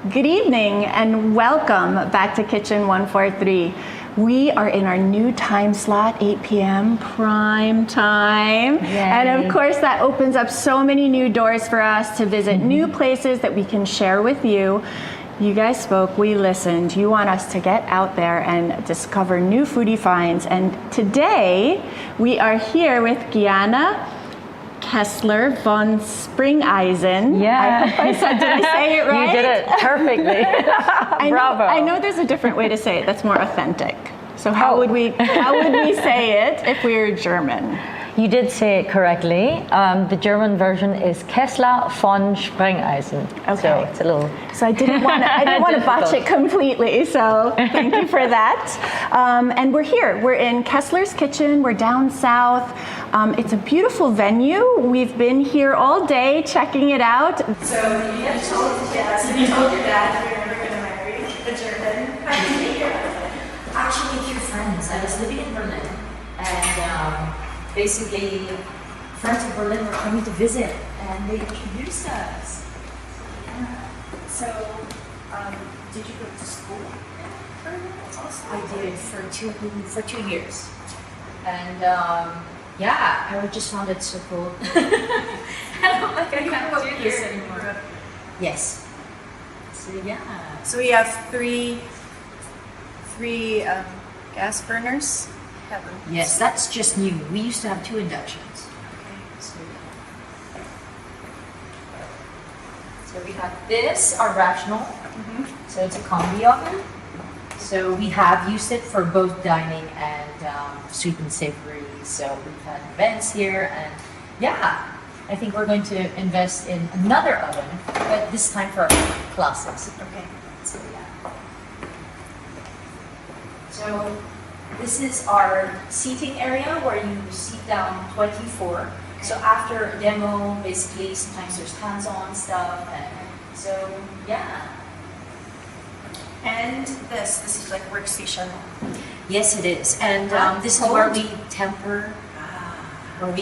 Good evening and welcome back to Kitchen 143. We are in our new time slot, 8 p.m. prime time. Yay. And of course that opens up so many new doors for us to visit new places that we can share with you. You guys spoke, we listened. You want us to get out there and discover new foodie finds. And today we are here with Gianna Kessler von Sprengeisen. Yeah. I hope I said, did I say it right? You did it perfectly. Bravo. I know there's a different way to say it that's more authentic. So how would we say it if we were German? You did say it correctly. The German version is Kessler von Sprengeisen. Okay. So it's a little. So I didn't want to botch it completely. So thank you for that. And we're here. We're in Kessler's Kitchen. We're down south. It's a beautiful venue. We've been here all day checking it out. So you told your dad you were never going to marry a German. How did you meet your husband? Actually, through friends. I was living in Berlin, and basically, friends in Berlin were coming to visit, and they introduced us. Yeah. So, did you go to school in Berlin also? I did for 2 years, and yeah, I just found it so cool. I don't like I can't do this anymore. Yes. So yeah. So we have three gas burners. Yes, that's just new. We used to have 2 inductions. Okay. So we have this, our rational. So it's a combi oven. So we have used it for both dining and sweet and savory. So we've had events here, and yeah, I think we're going to invest in another oven, but this time for classes. Okay. So yeah. So this is our seating area where you sit down 24. So after a demo, basically sometimes there's hands-on stuff, and so yeah. And this is like workstation. Yes, it is, and this is where we temper. The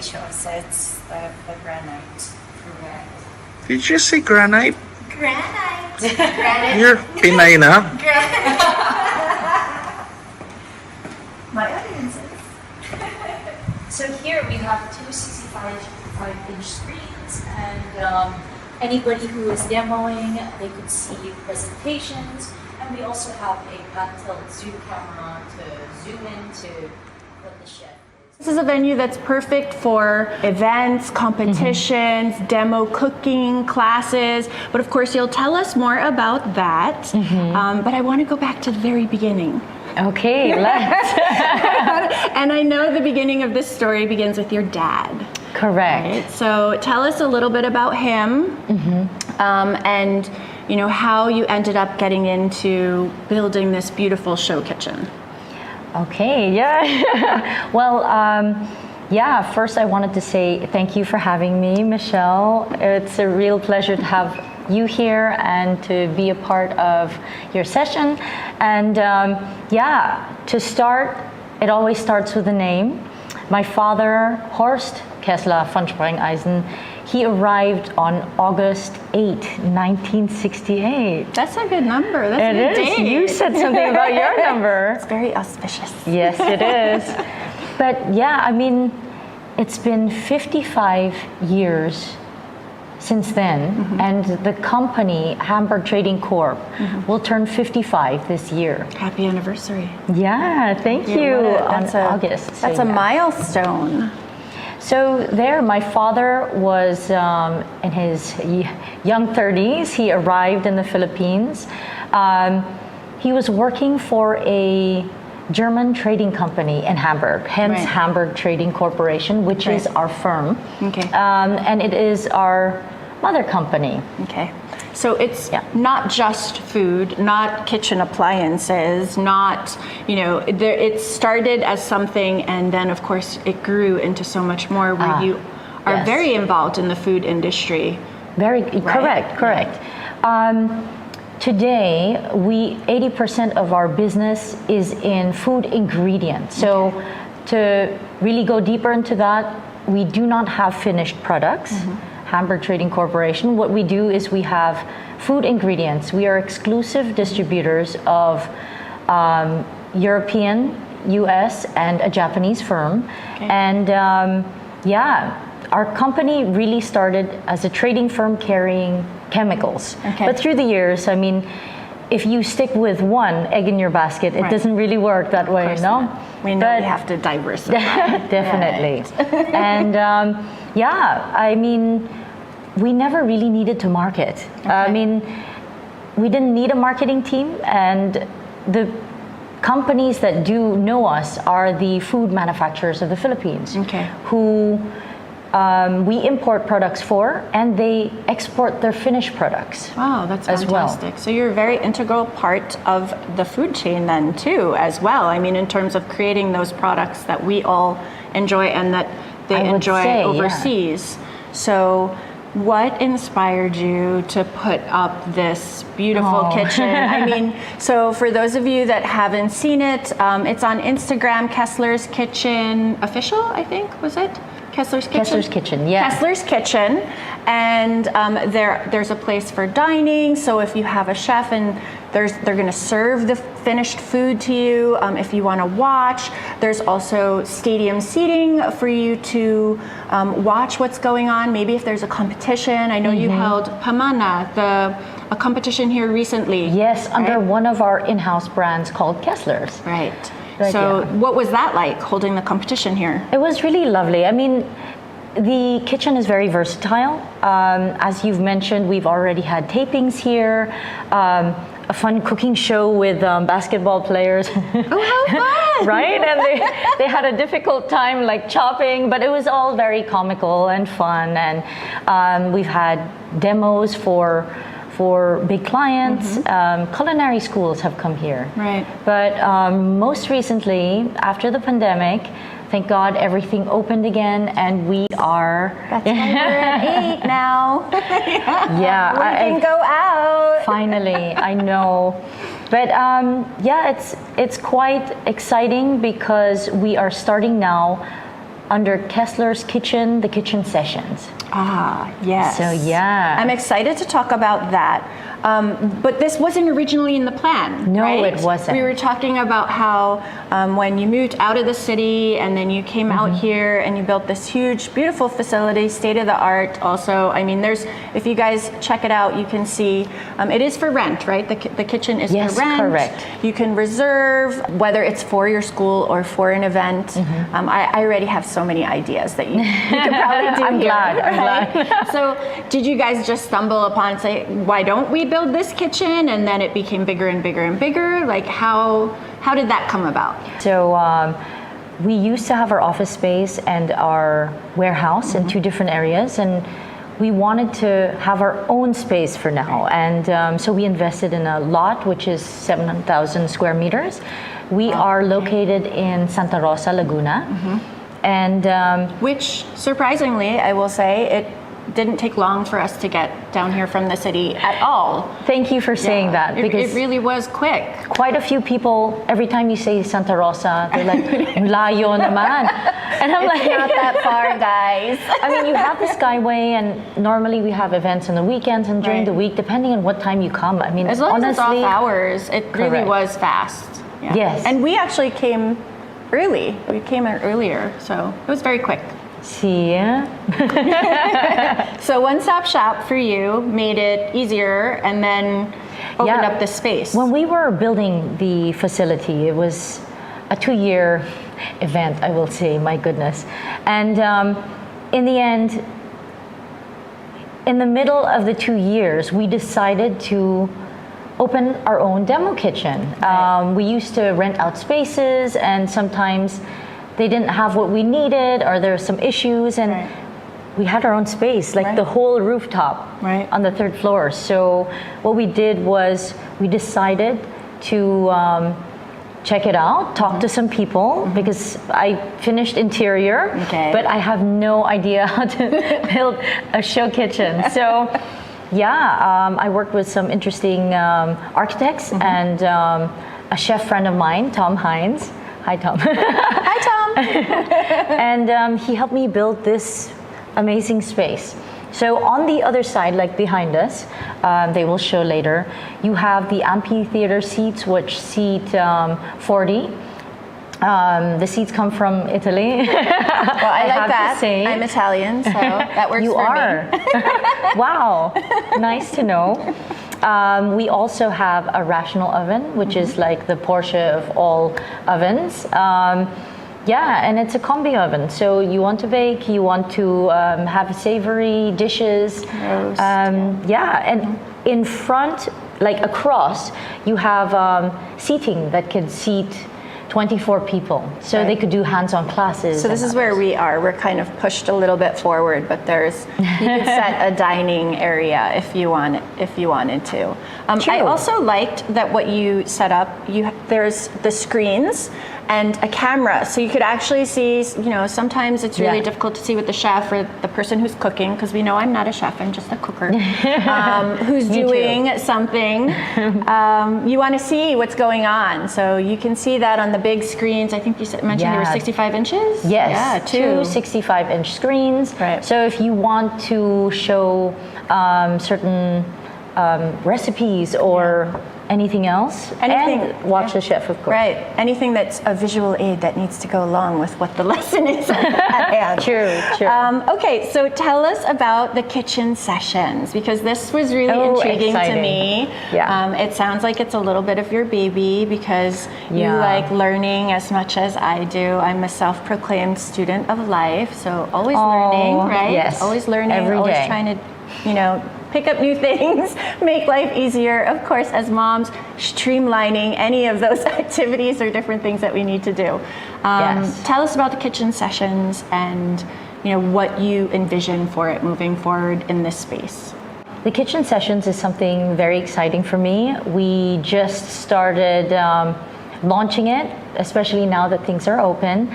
show. So it's the granite. Correct. Did you say granite? Granite. Granite. You're Pinay na. Granite. My audience is. So here we have 2 65-inch screens, and anybody who is demoing, they could see presentations, and we also have a pan-tilt zoom camera to zoom into what the chef is. This is a venue that's perfect for events, competitions, demo cooking, classes. But of course, you'll tell us more about that. But I want to go back to the very beginning. Okay, let's. And I know the beginning of this story begins with your dad. Correct. Right? So tell us a little bit about him, and how you ended up getting into building this beautiful show kitchen. Okay, yeah. Well, yeah, first I wanted to say thank you for having me, Michelle. It's a real pleasure to have you here and to be a part of your session. And yeah, to start, it always starts with a name. My father, Horst Kessler von Sprengeisen, he arrived on August 8, 1968. That's a good number. That's a good date. You said something about your number. It's very auspicious. Yes, it is. But yeah, I mean, it's been 55 years since then, and the company, Hamburg Trading Corp, will turn 55 this year. Happy anniversary. Yeah, thank you. That's August. That's a milestone. So there, my father was in his young 30s. He arrived in the Philippines. He was working for a German trading company in Hamburg, hence Hamburg Trading Corporation, which is our firm. Okay. And it is our mother company. Okay. So it's not just food, not kitchen appliances, not, it started as something, and then of course it grew into so much more where you are very involved in the food industry. Correct. Today, 80% of our business is in food ingredients. So to really go deeper into that, we do not have finished products. Hamburg Trading Corporation. What we do is we have food ingredients. We are exclusive distributors of European, US, and a Japanese firm. Okay. And our company really started as a trading firm carrying chemicals. Okay. But through the years, I mean, if you stick with one egg in your basket, it Right. doesn't really work that way, course no? not. We know But- we have to diversify. Definitely. And I mean, we never really needed to market. I mean, we didn't need a marketing team, and the companies that do know us are the food manufacturers of the Philippines, Okay. who we import products for, and they export their finished products. Wow, that's As well. fantastic. So you're a very integral part of the food chain then too, as well. I mean, in terms of creating those products that we all enjoy and that they I would enjoy say, yeah. overseas. So what inspired you to put up this beautiful Oh. kitchen? I mean, so for those of you that haven't seen it, it's on Instagram, Kessler's Kitchen Official, I think, was it? Kessler's Kitchen? Kessler's Kitchen, yeah. Kessler's Kitchen, and there's a place for dining. So if you have a chef and they're going to serve the finished food to you, if you want to watch, there's also stadium seating for you to watch what's going on. Maybe if there's a competition. I know you held Pamana, a competition here recently. Yes, under right? one of our in-house brands called Kessler's. Right. Right, So yeah. what was that like, holding the competition here? It was really lovely. I mean, the kitchen is very versatile. As you've mentioned, we've already had tapings here, a fun cooking show with basketball players. Oh, how fun! Right? And they had a difficult time like chopping, but it was all very comical and fun. And we've had demos for big clients. Culinary schools have come here. Right. But most recently, after the pandemic, thank God everything opened again, and we are. That's why we're at 8 now. Yeah, We can go out. finally, I know. But it's quite exciting because we are starting now under Kessler's Kitchen, the kitchen sessions. Ah, yes. So, yeah. I'm excited to talk about that. But this wasn't originally in the plan. No, right? it wasn't. We were talking about how when you moved out of the city and then you came out here and you built this huge, beautiful facility, state of the art. Also, I mean, if you guys check it out, you can see it is for rent, right? The kitchen is Yes, for rent. correct. You can reserve whether it's for your school or for an event. I already have so many ideas that you could probably do I'm here. glad, I'm glad. So did you guys just stumble upon and say, why don't we build this kitchen? And then it became bigger and bigger and bigger. Like how did that come about? So we used to have our office space and our warehouse in two different areas, and we wanted to have our own space for now. And so we invested in a lot, which is 7,000 square meters. We are located in Santa Rosa, Laguna. And Which, surprisingly, I will say, it didn't take long for us to get down here from the city at all. thank you for saying that, because it really was quick. quite a few people, every time you say Santa Rosa, they're like, layo naman. And I'm like, Not that far, guys. I mean, you have the Skyway, and normally we have events on the weekends and during Right. the week, depending on what time you come. I mean, As long as it's honestly, off hours, it really Correct. was fast. Yeah. Yes. And we actually came early. We came in earlier, so it was very quick. see, So one-stop shop for you made it easier and then opened Yeah. up the space. when we were building the facility, it was a 2-year event, I will say, my goodness. And in the end, in the middle of the 2 years, we decided to open our own demo kitchen. We used to rent out spaces, and sometimes they didn't have what we needed, or there were some issues, and Right. we had our own space, like Right. the whole rooftop Right. on the 3rd floor. So what we did was we decided to check it out, talk to some people, because I finished interior, Okay. but I have no idea how to build a show kitchen. So yeah, I worked with some interesting architects and a chef friend of mine, Tom Hines. Hi, Tom. Hi, Tom. And he helped me build this amazing space. So on the other side, like behind us, they will show later, you have the amphitheater seats, which seat 40. The seats come from Italy. Well, I like have that. to say. I'm Italian, so that works You for are. me. Wow, nice to know. We also have a rational oven, which is like the Porsche of all ovens. Yeah, and it's a combi oven. So you want to bake, you want to have savory dishes. Roast, yeah, and in front, like across, you have seating that could seat 24 people. So they could do hands-on classes. So this is where we are. We're kind of pushed a little bit forward, but you could set a dining area if you wanted to. I also liked that what you set up. There's the screens and a camera, so you could actually see. Sometimes it's really difficult to see with the chef or the person who's cooking, because we know I'm not a chef. I'm just a cooker who's doing something. You want to see what's going on, so you can see that on the big screens. I think you mentioned they were 65 inches. Yes, yeah, two 65-inch screens. Right. So if you want to show certain recipes or anything else, and watch the chef, of course. Right. Anything that's a visual aid that needs to go along with what the lesson is at hand. True. Okay, so tell us about the kitchen sessions, because this was really intriguing to me. Yeah. It sounds like it's a little bit of your baby, because you like learning as much as I do. I'm a self-proclaimed student of life, so always learning, right? Yes. Always learning, Every always day. trying to, pick up new things, make life easier. Of course, as moms, streamlining any of those activities or different things that we need to do. Tell us about the kitchen sessions and what you envision for it moving forward in this space. The kitchen sessions is something very exciting for me. We just started launching it, especially now that things are open.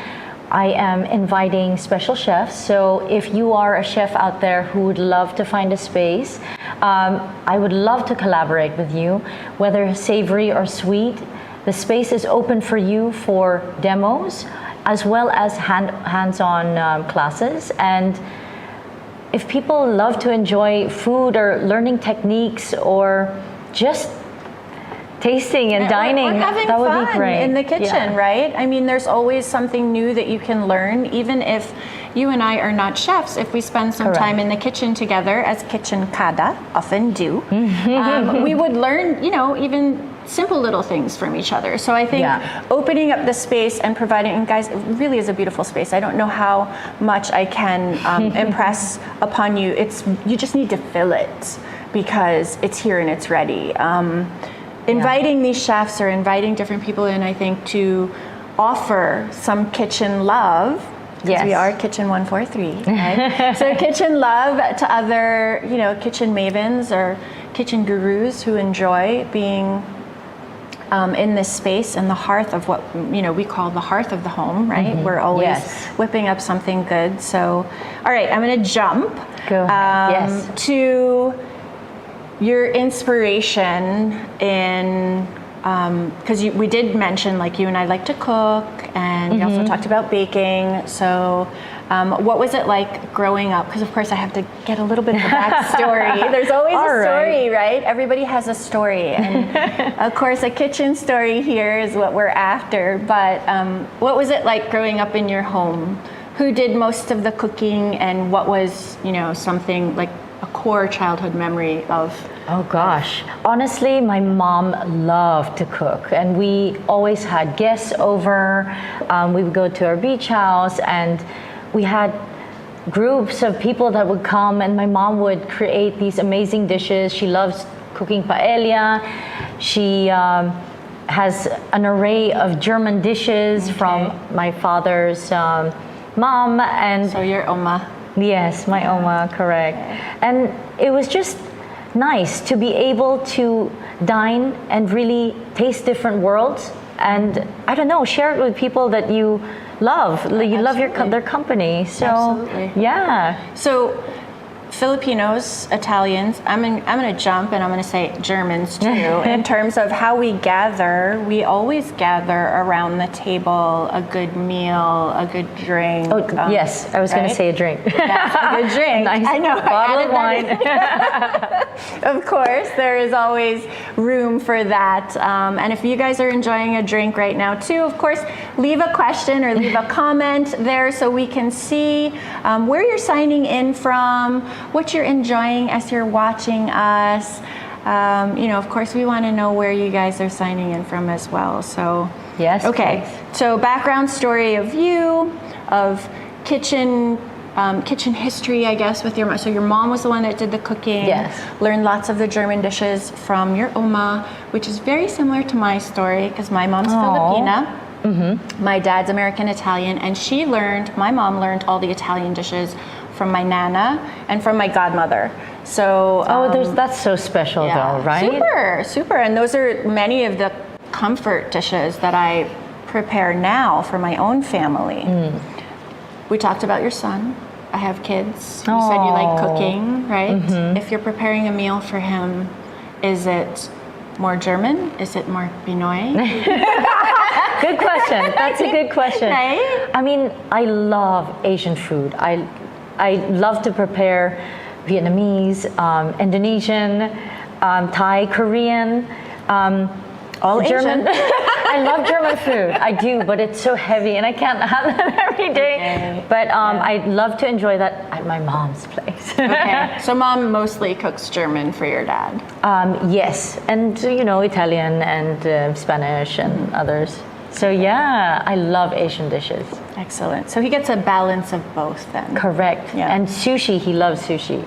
I am inviting special chefs, so if you are a chef out there who would love to find a space, I would love to collaborate with you, whether savory or sweet. The space is open for you for demos, as well as hands-on classes. And if people love to enjoy food or learning techniques or just tasting and dining, or having that would fun be great. in the kitchen, right? I mean, there's always something new that you can learn, even if you and I are not chefs. If we spend some time in the kitchen together, as kitchen kada often do, we would learn, even simple little things from each other. So I think opening up the space and providing, and guys, it really is a beautiful space. I don't know how much I can impress upon you. You just need to fill it, because it's here and it's ready. Inviting these chefs or inviting different people in, I think, to offer some kitchen love. Yes. We are Kitchen 143, right? So kitchen love to other, kitchen mavens or kitchen gurus who enjoy being in this space and the hearth of what, we call the hearth of the home, right? We're always whipping up something good. So, all right, I'm going to jump to your inspiration in, because we did mention, like, you and I like to cook, and we also talked about baking. So what was it like growing up? Because of course I have to get a little bit of a backstory. There's always a story, right? Everybody has a story. And of course a kitchen story here is what we're after. But what was it like growing up in your home? Who did most of the cooking, and what was, something like a core childhood memory of? Oh gosh, honestly, my mom loved to cook, and we always had guests over. We would go to our beach house, and we had groups of people that would come, and my mom would create these amazing dishes. She loves cooking paella. She has an array of German dishes from my father's mom, and so your oma. Yes, my oma, correct. And it was just nice to be able to dine and really taste different worlds, and I don't know, share it with people that you love. You love their company. So Absolutely. yeah. So Filipinos, Italians, I'm going to jump and I'm going to say Germans too. In terms of how we gather, we always gather around the table, a good meal, a good drink. Oh, yes, I was going to say a drink. Yes, a good drink. Nice I know. bottle of wine. Of course, there is always room for that. And if you guys are enjoying a drink right now too, of course, leave a question or leave a comment there so we can see where you're signing in from, what you're enjoying as you're watching us. Of course, we want to know where you guys are signing in from as well. So, yes. okay. Please. So, background story of you, of kitchen history, I guess, with your mom. So your mom was the one that did the cooking. Yes. Learned lots of the German dishes from your Oma, which is very similar to my story because my mom's Filipina. Mm-hmm. My dad's American Italian, and my mom learned all the Italian dishes from my nana and from my godmother. So that's so special though, right? Super. And those are many of the comfort dishes that I prepare now for my own family. We talked about your son. I have kids. You said you like cooking, right? Mm-hmm. If you're preparing a meal for him, is it more German? Is it more Pinoy? Good question. That's a good question. Right? I mean, I love Asian food. I love to prepare Vietnamese, Indonesian, Thai, Korean, all German. Asian. I love German food. I do, but it's so heavy and I can't have that every day. Okay. But I love to enjoy that at my mom's place. Okay. So mom mostly cooks German for your dad. Yes, and Italian and Spanish and others. So yeah, I love Asian dishes. Excellent. So he gets a balance of both then. Correct. Yeah. And sushi, he loves sushi.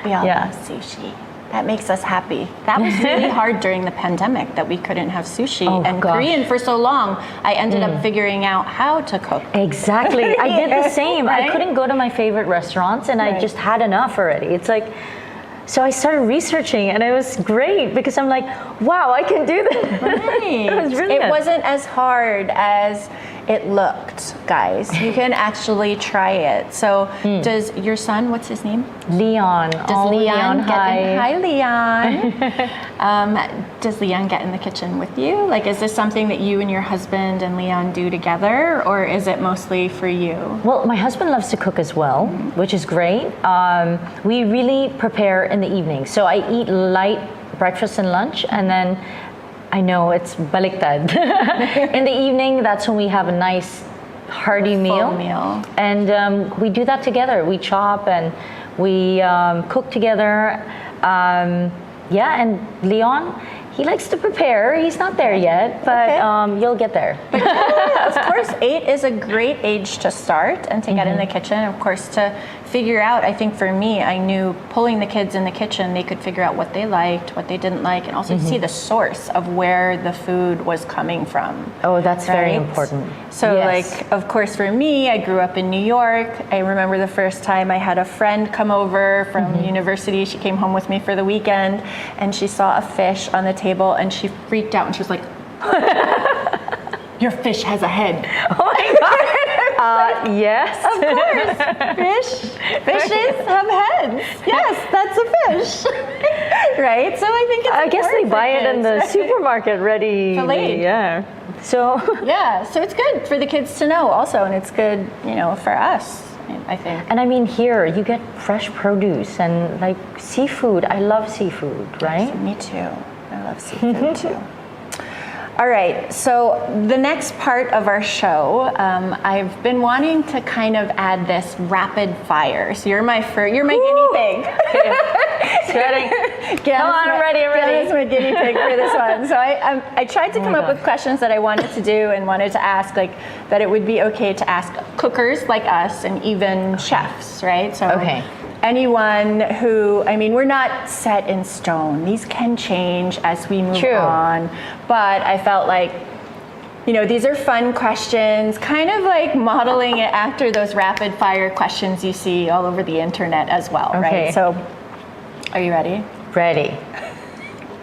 We all love sushi. That makes us happy. That was really hard during the pandemic that we couldn't have sushi and Korean for so long. I ended up figuring out how to cook. Exactly. I did the same. Right? I couldn't go to my favorite restaurants and I just had enough already. It's like, so I started researching and it was great because I'm like, wow, I can do this. Right. It was brilliant. It wasn't as hard as it looked, guys. You can actually try it. So does your son, what's his name? Leon. Does Leon get hi. in? Hi, Leon. Does Leon get in the kitchen with you? Like, is this something that you and your husband and Leon do together, or is it mostly for you? Well, my husband loves to cook as well, which is great. We really prepare in the evening. So I eat light breakfast and lunch, and then I know it's baliktad. In the evening, that's when we have a nice hearty meal. And we do that together. We chop and we cook together. And Leon, he likes to prepare. He's not there yet, but you'll get there. But of course, 8 is a great age to start and to get in the kitchen. Of course, to figure out, I think for me, I knew pulling the kids in the kitchen, they could figure out what they liked, what they didn't like, and also see the source of where the food was coming from. Oh, that's very important. So like, of course, for me, I grew up in New York. I remember the first time I had a friend come over from university. She came home with me for the weekend and she saw a fish on the table and she freaked out and she was like, your fish has a head. Oh my God. Yes. Of course. Fishes have heads. Yes, that's a fish. Right? So I think it's I guess they important buy for it in kids, the supermarket ready. Filleted. Yeah. So so it's good for the kids to know also, and it's good, for us, I think. And I mean, here you get fresh produce and like seafood. I love seafood, right? Me too. I love seafood too. All right, so the next part of our show, I've been wanting to kind of add this rapid fire. So you're my guinea pig. Sweating. Come on, I'm ready. Gianna's my guinea pig for this one. So I tried to come up with questions that I wanted to do and wanted to ask, like, that it would be okay to ask cookers like us and even chefs, right? So anyone who, we're not set in stone. These can change as we move on. But I felt like, these are fun questions, kind of like modeling it after those rapid fire questions you see all over the internet as well, right? So, are you ready? Ready.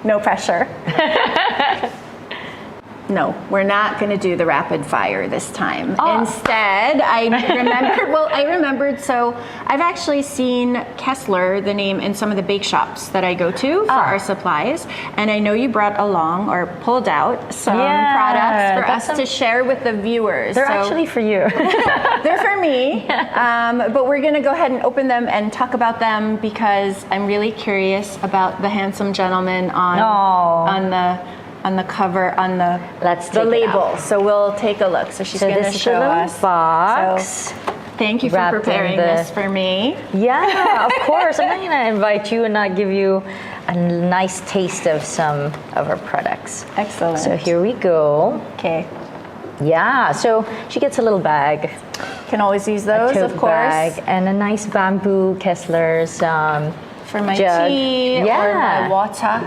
No pressure. No, we're not going to do the rapid fire this time. Oh. Instead, I remembered, so I've actually seen Kessler, the name, in some of the bake shops that I go to for our supplies. And I know you brought along or pulled out some products for us to share with the viewers. They're actually for you. They're for me. But we're going to go ahead and open them and talk about them because I'm really curious about the handsome gentleman on the cover, on the label. So we'll take a look. So she's going to show us. Box. So, thank you for wrapped in preparing this for me. Yeah, of course. I'm not going to invite you and not give you a nice taste of some of our products. Excellent. So here we go. Okay. Yeah, so she gets a little bag. Can always use those, tote of course. bag, and a nice bamboo Kessler's For my jug. tea or my water.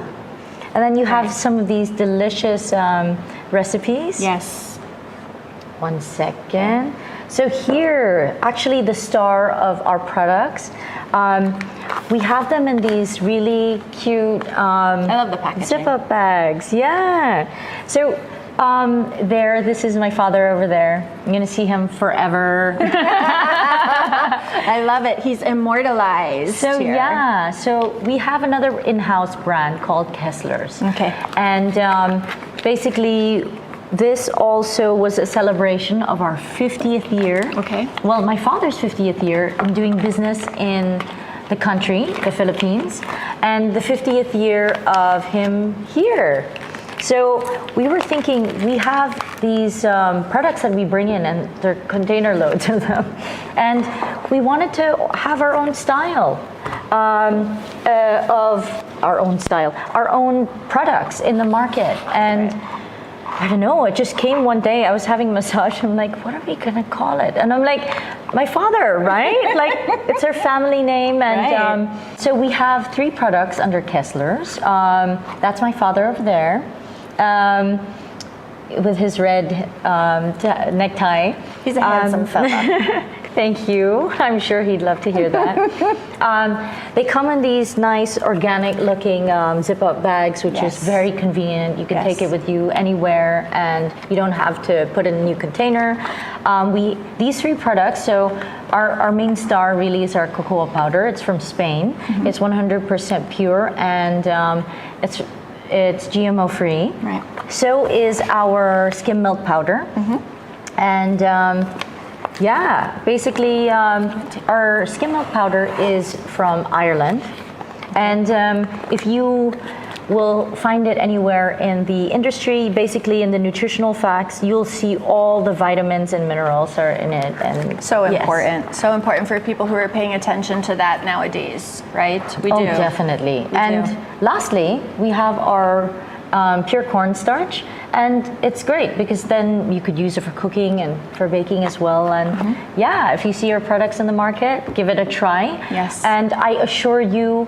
And then you have some of these delicious recipes. Yes. One second. So here, actually the star of our products, we have them in these really cute I love the packaging. zip-up bags. Yeah. So this is my father over there. I'm going to see him forever. I love it. He's immortalized. So here. yeah, so we have another in-house brand called Kessler's. Okay. And basically, this also was a celebration of our 50th year. Okay. Well, my father's 50th year in doing business in the country, the Philippines, and the 50th year of him here. So we were thinking, we have these products that we bring in, and they're container loads of them, and we wanted to have our own style our own products in the market. And I don't know, it just came one day. I was having a massage. I'm like, what are we gonna call it? And I'm like, my father, right? Like, it's our family name. And so we have 3 products under Kessler's. That's my father over there. With his red necktie. He's a handsome fella. Thank you. I'm sure he'd love to hear that. They come in these nice organic looking zip-up bags, which is very convenient. You can take it with you anywhere and you don't have to put it in a new container. These 3 products, so our main star really is our cocoa powder. It's from Spain. It's 100% pure and it's GMO free. Right. So is our skim milk powder. And basically our skim milk powder is from Ireland. And if you will find it anywhere in the industry, basically in the nutritional facts, you'll see all the vitamins and minerals are in it. And so important. So important for people who are paying attention to that nowadays, right? We do. Definitely. Lastly, we have our pure cornstarch, and it's great because then you could use it for cooking and for baking as well. And if you see our products in the market, give it a try. Yes. And I assure you,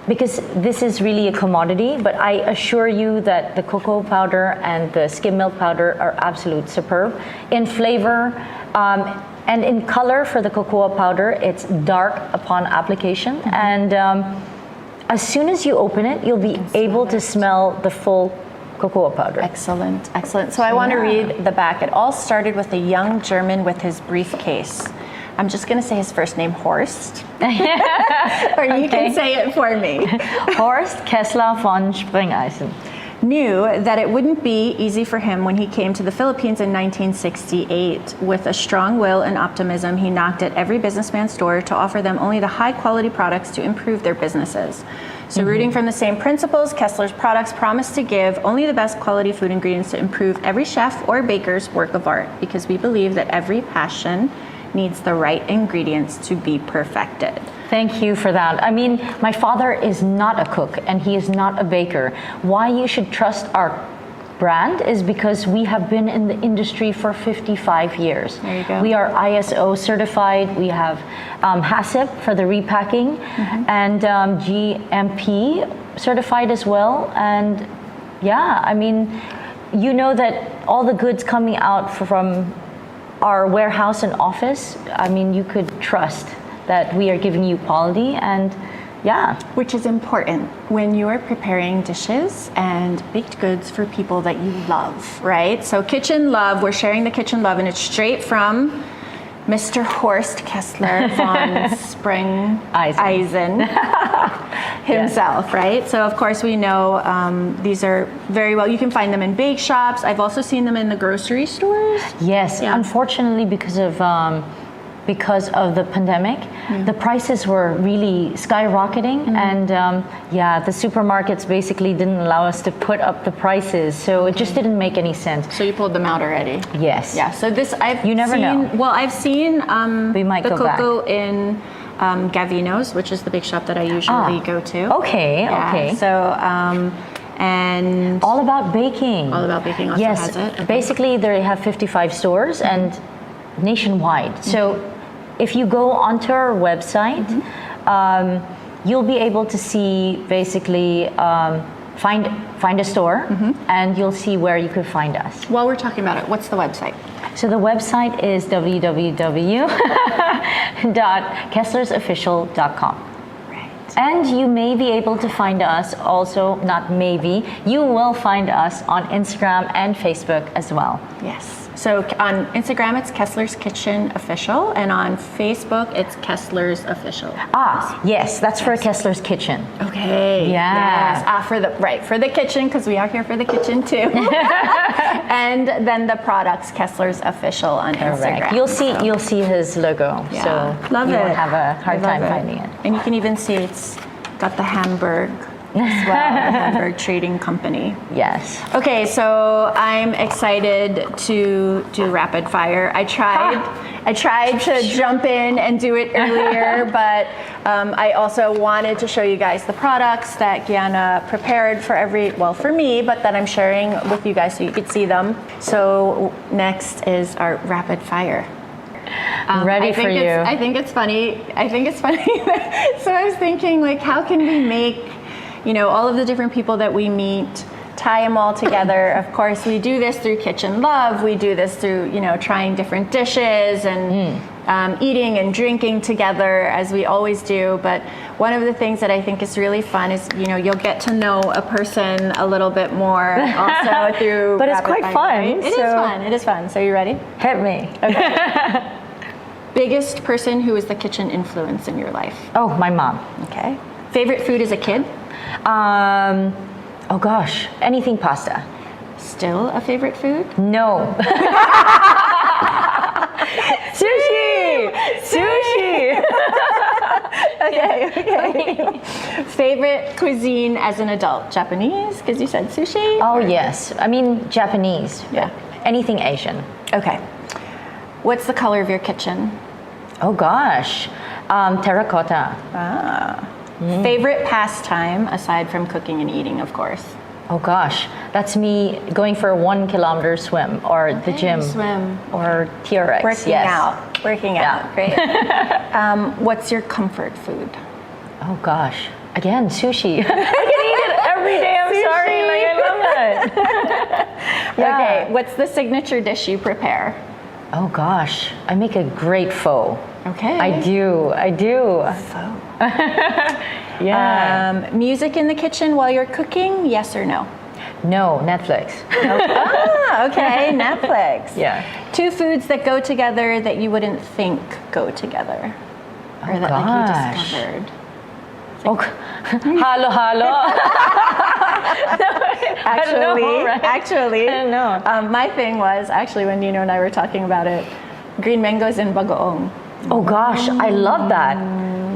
because this is really a commodity, but I assure you that the cocoa powder and the skim milk powder are absolute superb. In flavor and in color for the cocoa powder, it's dark upon application. And as soon as you open it, you'll be able to smell the full cocoa powder. Excellent, excellent. So I want to read the back. It all started with a young German with his briefcase. I'm just going to say his first name, Horst. Or you can say it for me. Horst Kessler von Sprengeisen. Knew that it wouldn't be easy for him when he came to the Philippines in 1968. With a strong will and optimism, he knocked at every businessman's door to offer them only the high-quality products to improve their businesses. So rooting from the same principles, Kessler's products promise to give only the best quality food ingredients to improve every chef or baker's work of art, because we believe that every passion needs the right ingredients to be perfected. Thank you for that. I mean, my father is not a cook and he is not a baker. Why you should trust our brand is because we have been in the industry for 55 years. There you go. We are ISO certified. We have HACCP for the repacking and GMP certified as well. And I mean, you know that all the goods coming out from our warehouse and office, I mean, you could trust that we are giving you quality, and yeah. Which is important when you are preparing dishes and baked goods for people that you love, right? So kitchen love, we're sharing the kitchen love, and it's straight from Mr. Horst Kessler von Sprengeisen himself, right? So of course we know these are very well, you can find them in bake shops. I've also seen them in the grocery stores. Yes, Yeah. unfortunately, because of the pandemic, the prices were really skyrocketing, and the supermarkets basically didn't allow us to put up the prices, so it just didn't make any sense. So you pulled them out already? Yes. Yeah, so this You never know. Well, I've seen We might the go back. cocoa in Gavino's, which is the bake shop that I usually go to. Okay, Yeah, okay. So, and All About Baking. All About Baking also yes, has it. Okay. Basically they have 55 stores and nationwide. So if you go onto our website, you'll be able to see basically find a store, and you'll see where you could find us. while we're talking about it, what's the website? So the website is www.kesslersofficial.com. Right. And you may be able to find us also, not maybe, you will find us on Instagram and Facebook as well. Yes. So on Instagram, it's Kessler's Kitchen Official, and on Facebook, it's Kessler's Official. Yes, that's for Kessler's Kitchen. Okay. Yeah. Yes. For the kitchen, because we are here for the kitchen too. And then the products, Kessler's Official on Instagram. You'll see his logo, Yeah. so Love you it. won't have a hard I love time it. finding it. And you can even see it's got the Hamburg as well, the Hamburg Trading Company. Yes. Okay, so I'm excited to do rapid fire. I tried to jump in and do it earlier, but I also wanted to show you guys the products that Gianna prepared for me, but that I'm sharing with you guys so you could see them. So next is our rapid fire. Ready for you. I think it's funny. So I was thinking, like, how can we make, all of the different people that we meet, tie them all together. Of course, we do this through Kitchen Love. We do this through, trying different dishes and eating and drinking together, as we always do. But one of the things that I think is really fun is, you'll get to know a person a little bit more also through But it's rapid quite fire, fun, right? It is fun. So you ready? Hit me. Biggest person who was the kitchen influence in your life? Oh, my mom. Okay. Favorite food as a kid? Oh gosh, anything pasta. Still a favorite food? No. Sushi! Sushi! Okay. Favorite cuisine as an adult? Japanese? Because you said sushi? Oh yes, I mean Japanese. Yeah. Anything Asian. Okay. What's the color of your kitchen? Oh gosh, terracotta. Favorite pastime aside from cooking and eating, of course? Oh gosh, that's me going for a 1 kilometer swim or the gym. Swim. Or TRX. Working yes. out. Working out. Great. What's your comfort food? Oh gosh, again, sushi. I can eat it every day. I'm sorry, like I love it. Yeah. Okay. What's the signature dish you prepare? Oh gosh, I make a great pho. Okay. I do. Pho. Yeah. Music in the kitchen while you're cooking, yes or no? No, Netflix. Okay, Netflix. Yeah. 2 foods that go together that you wouldn't think go together. Or Oh, that gosh. like you discovered. Halo, halo. Actually, I don't know. my thing was actually when Nino and I were talking about it, green mangoes in bagoong. Oh gosh, I love that.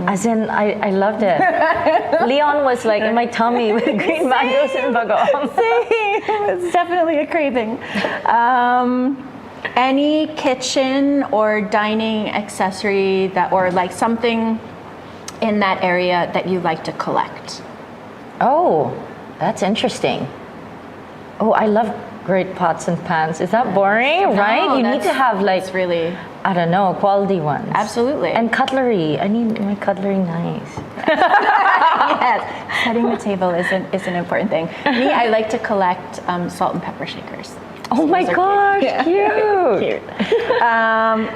As in, I loved it. Leon was like in my tummy with green mangoes and bagoong. It's definitely a craving. Any kitchen or dining accessory or like something in that area that you like to collect? Oh, that's interesting. Oh, I love great pots and pans. Is that boring? Right? You need to have like, it's really, I don't know, quality ones. absolutely. And cutlery. I need my cutlery nice. Yes, setting the table is an important thing. Me, I like to collect salt and pepper shakers. Oh my gosh, cute.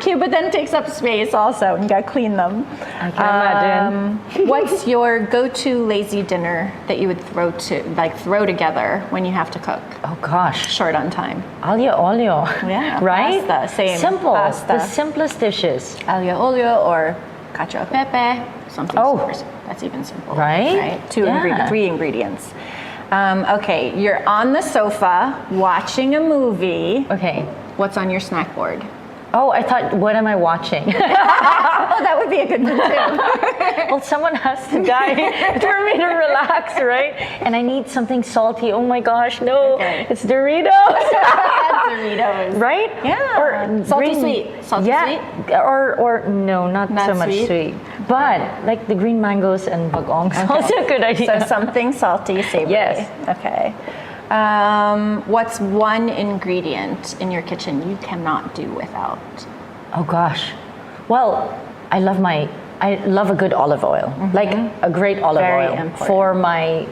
Cute, but then takes up space also, and you gotta clean them. I can imagine. What's your go-to lazy dinner that you would throw together when you have to cook? Oh gosh. Short on time. Aglio olio. Yeah, Right? pasta, same. Simple. Pasta. The simplest dishes. Aglio olio or cacio e pepe, something Oh. super. That's even simple. Right? Yeah. 3 ingredients. Okay, you're on the sofa watching a movie. Okay. What's on your snack board? Oh, I thought, what am I watching? Oh, that would be a good one too. Well, someone has to die for me to relax, right? And I need something salty. Oh my gosh, no. Okay. It's Doritos. Doritos. Right? Yeah. Or Salty sweet. Salty yeah. Or no, not Not so much sweet? sweet. But like the green mangoes and bagoongs, also a good idea. So something salty, savory. Yes. Okay. What's one ingredient in your kitchen you cannot do without? Oh gosh. Well, I love a good olive oil, like a great olive Very oil important. for my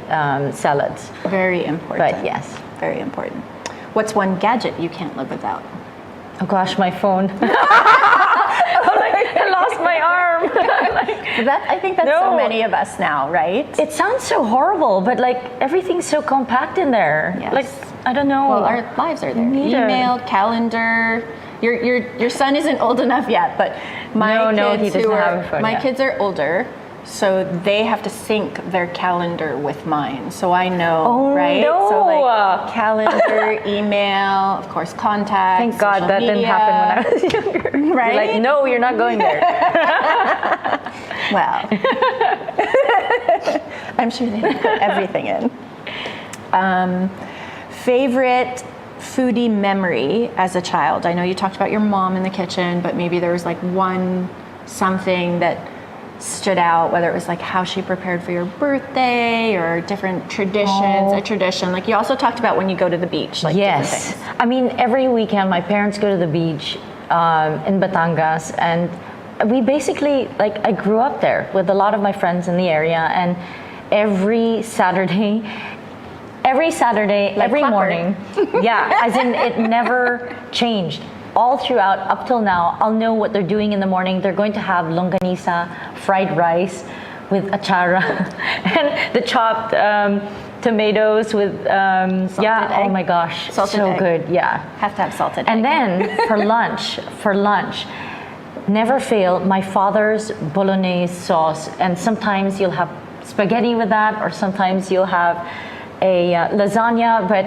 salads. Very important. But yes. Very important. What's one gadget you can't live without? Oh gosh, my phone. I lost my arm. I think that's so No. many of us now, right? It sounds so horrible, but like everything's so compact in there. Yes. Like I don't know. Well, our lives are there. Neither. Email, calendar. Your son isn't old enough yet, but my No, he kids doesn't have a phone my yet. kids are older, so they have to sync their calendar with mine. So I know, Oh, right? no. So like calendar, email, of course, contacts. Thank God social that didn't media. happen when I was younger. Right? Like, no, you're not going there. Well, I'm sure they put everything in. Favorite foodie memory as a child? I know you talked about your mom in the kitchen, but maybe there was like one something that stood out, whether it was like how she prepared for your birthday or different traditions, a tradition. Like you also talked about when you go to the beach, like different Yes. things. I mean, every weekend my parents go to the beach in Batangas, and we basically, like, I grew up there with a lot of my friends in the area, and every Saturday, every Clapper. morning, yeah, as in it never changed. All throughout, up till now, I'll know what they're doing in the morning. They're going to have longanisa, fried rice with achara, and the chopped tomatoes with, yeah, egg. oh my gosh, Salted so egg. good, yeah. Have to have salted And egg. then for lunch, never fail, my father's bolognese sauce. And sometimes you'll have spaghetti with that, or sometimes you'll have a lasagna, but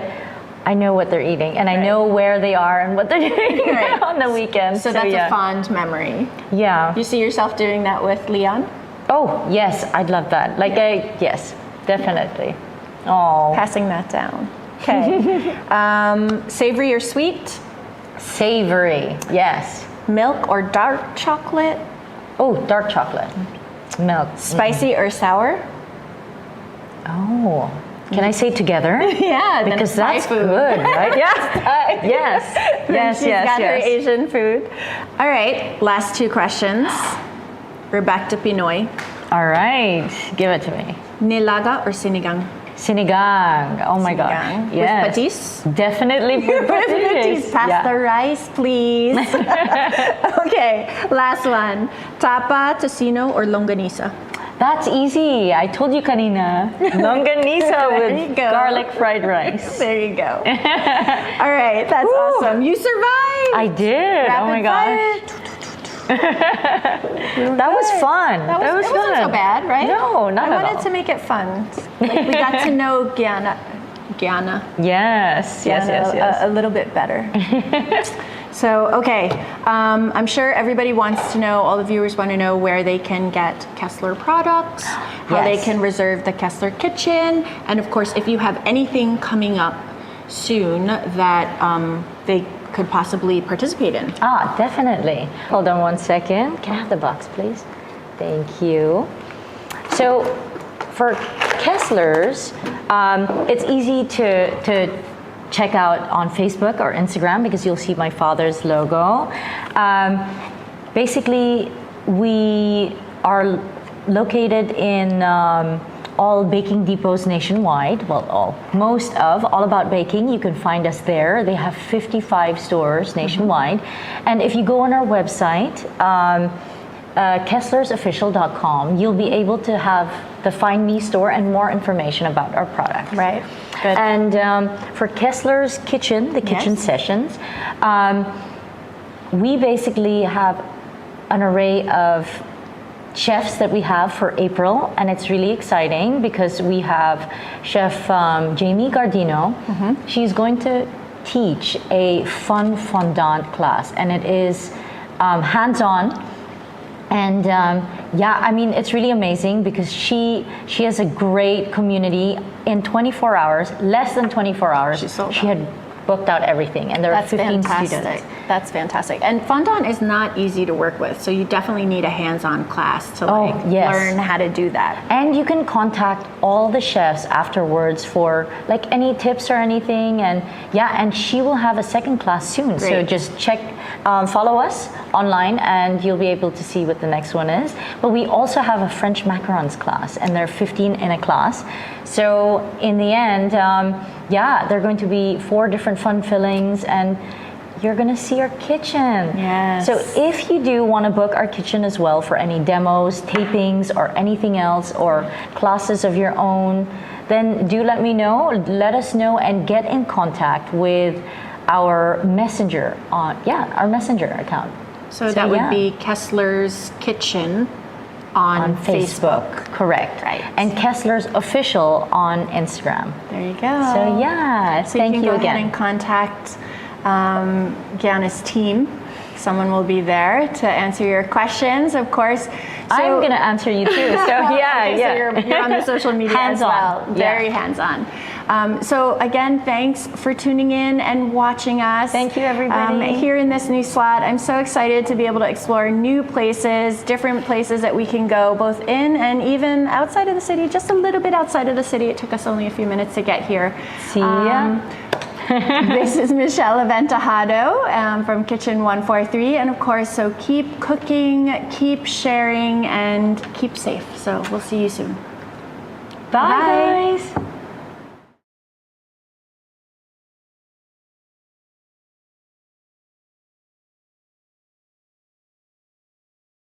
I know what they're eating, and I know where they are and what they're doing Right. on the weekends. So that's yeah. a fond memory. Yeah. You see yourself doing that with Leon? Oh, yes, I'd love that. Like, yes, definitely. Oh, Passing that down. Okay. Savory or sweet? savory, yes. Milk or dark chocolate? Oh, dark chocolate. Milk. Spicy or sour? Oh, can I say together? Yeah, then Because it's Thai that's food. good, right? Yes, yes, yes, She's yes, got her yes. Asian food. All right, last 2 questions. We're back to Pinoy. All right, give it to me. Nilaga or sinigang? Sinigang. Oh my gosh. Sinigang. Yes. With patis? Definitely with With patis. patis. Pass the rice, please. Okay, last one. Tapa, tocino, or longanisa? That's easy. I told you kanina. Longanisa There you with go. garlic fried rice. There you go. All right, that's Woo. awesome. You survived. I did. Oh my Rapid gosh. fire. That was fun. That was fun. wasn't so bad, right? No, not I at wanted all. to make it fun. Like we got to know Gianna Yes, yes, yes, yes. a little bit better. So, okay, I'm sure everybody wants to know, all the viewers want to know where they can get Kessler products, how they Yes. can reserve the Kessler kitchen, and of course, if you have anything coming up soon that they could possibly participate in. Ah, definitely. Hold on one second. Can I have the box, please? Thank you. So, for Kessler's, it's easy to check out on Facebook or Instagram because you'll see my father's logo. Basically, we are located in all baking depots nationwide. Well, all about baking. You can find us there. They have 55 stores nationwide. And if you go on our website, kesslersofficial.com, you'll be able to have the Find Me store and more information about our products. Right. Good. And for Kessler's Kitchen, the kitchen sessions, we basically have an array of chefs that we have for April, and it's really exciting because we have Chef Jamie Gardino. She's going to teach a fun fondant class, and it is hands-on. And yeah, I mean, it's really amazing because she has a great community. In 24 hours, less than 24 hours, she had booked out everything, and there are 15 students. That's fantastic. And fondant is not easy to work with, so you definitely need a hands-on class to learn how to do that. And you can contact all the chefs afterwards for like any tips or anything. And yeah, and she will have a second class soon. Great. So just check, follow us online, and you'll be able to see what the next one is. But we also have a French macarons class, and there are 15 in a class. So in the end, yeah, there are going to be 4 different fun fillings, and you're going to see our kitchen. Yes. So if you do want to book our kitchen as well for any demos, tapings, or anything else, or classes of your own, then do let me know, let us know, and get in contact with our messenger our messenger account. So that would be Kessler's Kitchen on Facebook. Correct. Right. And Kessler's Official on Instagram. There you go. So yeah, So thank you you can go ahead again. and contact Gianna's team. Someone will be there to answer your questions, of course. I'm going to answer you too. So yeah, okay, yeah. So you're on the social media as well. Hands-on. Very hands-on. So again, thanks for tuning in and watching us. Thank you, everybody. Here in this new slot, I'm so excited to be able to explore new places, different places that we can go, both in and even outside of the city, just a little bit outside of the city. It took us only a few minutes to get here. See ya. This is Michelle Aventajado from Kitchen 143. And of course, so keep cooking, keep sharing, and keep safe. So we'll see you soon. Bye, guys.